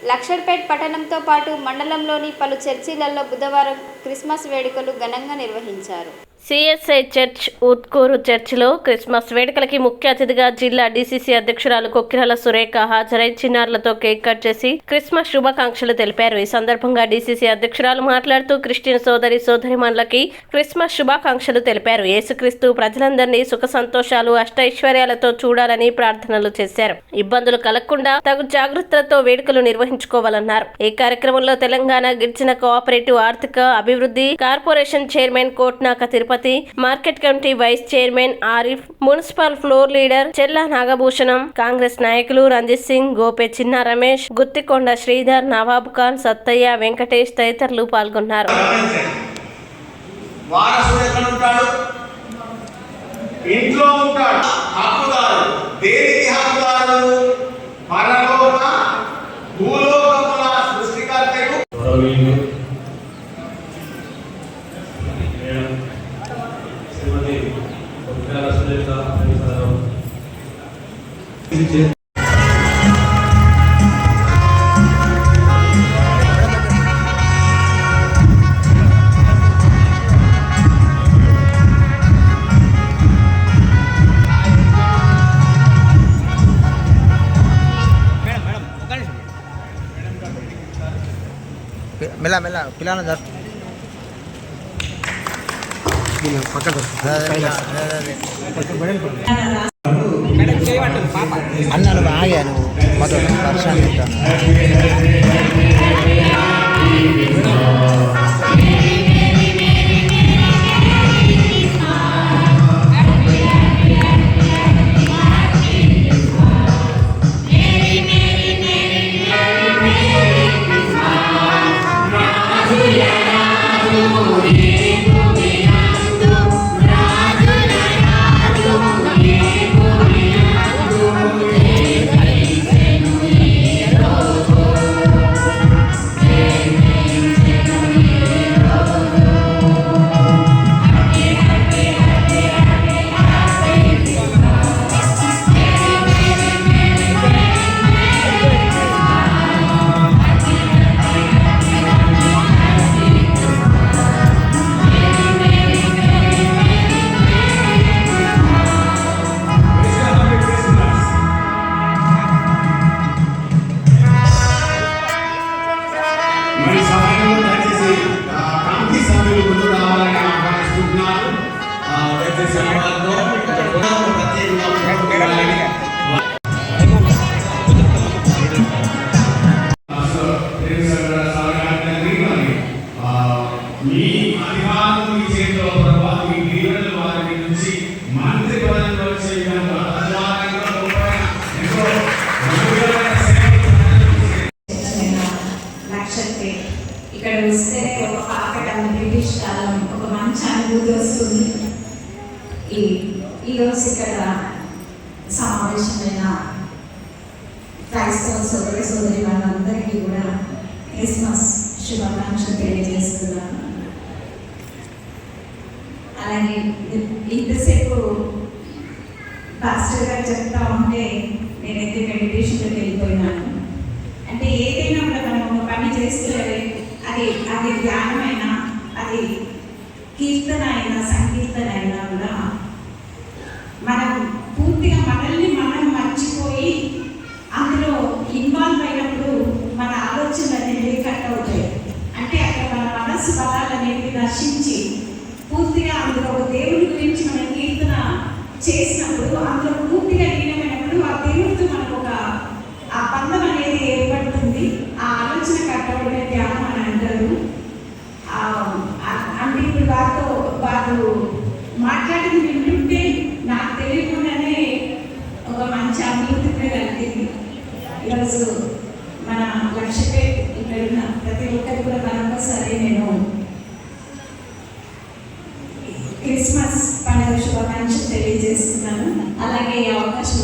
లక్షర్పేట్ పట్టణంతో పాటు మండలంలోని పలు చర్చిలలో బుధవారం క్రిస్మస్ వేడుకలు ఘనంగా నిర్వహించారు. సిఎస్ఐ చర్చ్ ఉత్కూరు చర్చిలో క్రిస్మస్ వేడుకలకి ముఖ్య అతిథిగా జిల్లా డీసీసీ అధ్యక్షురాలు కొక్కిరాల సురేఖ హాజరై చిన్నారులతో కేక్ కట్ చేసి క్రిస్మస్ శుభాకాంక్షలు తెలిపారు. ఈ సందర్భంగా డీసీసీ అధ్యక్షురాలు మాట్లాడుతూ క్రిస్టియన్ సోదరిమణులకి క్రిస్మస్ శుభాకాంక్షలు తెలిపారు. యేసుక్రీస్తు ప్రజలందరినీ సుఖ సంతోషాలు అష్టైశ్వర్యాలతో చూడాలని ప్రార్థనలు చేశారు. ఇబ్బందులు కలగకుండా తగు జాగ్రత్తలతో వేడుకలు నిర్వహించుకోవాలన్నారు. ఈ కార్యక్రమంలో తెలంగాణ గిరిజన కోఆపరేటివ్ ఆర్థిక అభివృద్ధి corporation chairman Kotnaka Tirupati, market committee vice chairman Arif, municipal floor leader Chella Nagabhushanam, Congress నాయకులు రంజిత్ సింగ్, గోపే చిన్న రమేష్, గుత్తికొండ శ్రీధర్, నవాబ్ ఖాన్, సత్తయ్య, వెంకటేష్ తదితరులు పాల్గొన్నారు. మెల్ల మెల్ల పిల్లలు జరు అన్నాను ఆగాను మొత్తం వర్షాన్ని ఇక్కడ వస్తే ఒక పాకటం బ్రిటిష్ కాలం ఒక మంచి అనుభూతి వస్తుంది. ఈరోజు ఇక్కడ సమావేశమైన క్రైస్తవ సోదరి వాళ్ళందరికీ కూడా క్రిస్మస్ శుభాకాంక్షలు తెలియజేస్తున్నాను. అలాగే ఇంతసేపు పాస్టర్ గారు చెప్తా ఉంటే నేనైతే మెడిటేషన్లోకి వెళ్ళిపోయినాను. అంటే ఏదైనా కూడా మనం ఒక పని చేస్తే అది ధ్యానమైనా, అది కీర్తన అయినా, సంకీర్తన అయినా కూడా మనం పూర్తిగా మనల్ని మనం మర్చిపోయి అందులో ఇన్వాల్వ్ అయినప్పుడు మన ఆలోచనలు అనేవి కట్ అవుతాయి. అంటే అక్కడ మన మనస్సు బలాలు అనేవి నశించి పూర్తిగా అందులో ఒక దేవుడి గురించి మనం కీర్తన చేసినప్పుడు అందులో పూర్తిగా లీనమైనప్పుడు ఆ దేవుడితో మనకు ఒక ఆ బంధం అనేది ఏర్పడుతుంది. ఆ ఆలోచన కట్టబడిన ధ్యానం అని అంటారు. అంటే ఇప్పుడు వారు మాట్లాడింది వింటుంటే నాకు తెలియకుండానే ఒక మంచి అనుభూతి కలిగింది. ఈరోజు మన లక్షపేట్ ఇక్కడ ఉన్న ప్రతి ఒక్కరికి కూడా మరొకసారి నేను క్రిస్మస్ పండుగ శుభాకాంక్షలు తెలియజేస్తున్నాను. అలాగే ఈ అవకాశం